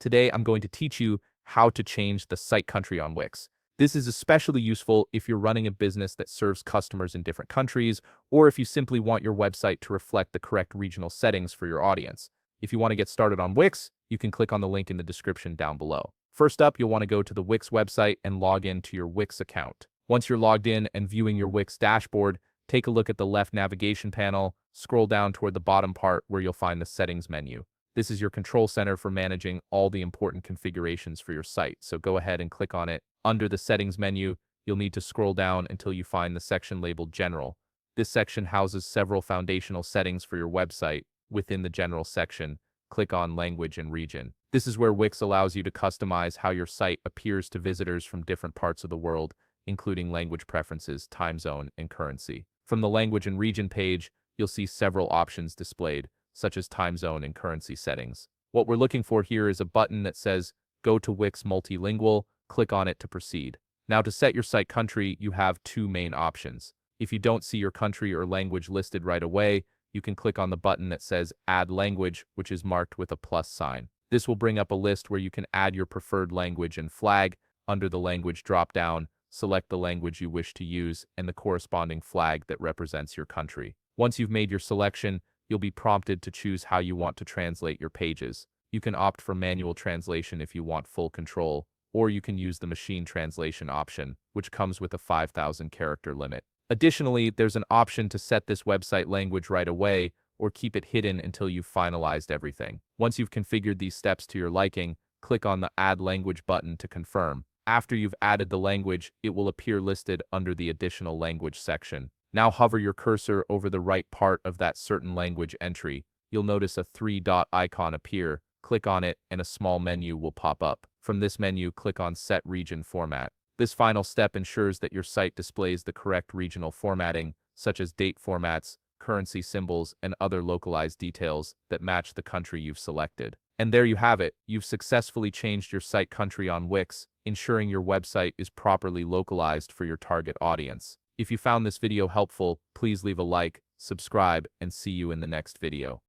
Today, I'm going to teach you how to change the site country on Wix. This is especially useful if you're running a business that serves customers in different countries, or if you simply want your website to reflect the correct regional settings for your audience. If you want to get started on Wix, you can click on the link in the description down below. First up, you'll want to go to the Wix website and log in to your Wix account. Once you're logged in and viewing your Wix dashboard, take a look at the left navigation panel, scroll down toward the bottom part where you'll find the settings menu. This is your control center for managing all the important configurations for your site, so go ahead and click on it. Under the settings menu, you'll need to scroll down until you find the section labeled General. This section houses several foundational settings for your website. Within the General section, click on Language and Region. This is where Wix allows you to customize how your site appears to visitors from different parts of the world, including language preferences, time zone, and currency. From the Language and Region page, you'll see several options displayed, such as time zone and currency settings. What we're looking for here is a button that says Go to Wix Multilingual. Click on it to proceed. Now, to set your site country, you have two main options. If you don't see your country or language listed right away, you can click on the button that says Add Language, which is marked with a plus sign. This will bring up a list where you can add your preferred language and flag. Under the language dropdown, select the language you wish to use and the corresponding flag that represents your country. Once you've made your selection, you'll be prompted to choose how you want to translate your pages. You can opt for manual translation if you want full control, or you can use the machine translation option, which comes with a 5,000 character limit. Additionally, there's an option to set this website language right away or keep it hidden until you've finalized everything. Once you've configured these steps to your liking, click on the Add Language button to confirm. After you've added the language, it will appear listed under the Additional Language section. Now hover your cursor over the right part of that certain language entry. You'll notice a three-dot icon appear. Click on it and a small menu will pop up. From this menu, click on Set Region Format. This final step ensures that your site displays the correct regional formatting, such as date formats, currency symbols, and other localized details that match the country you've selected. And there you have it. You've successfully changed your site country on Wix, ensuring your website is properly localized for your target audience. If you found this video helpful, please leave a like, subscribe, and see you in the next video.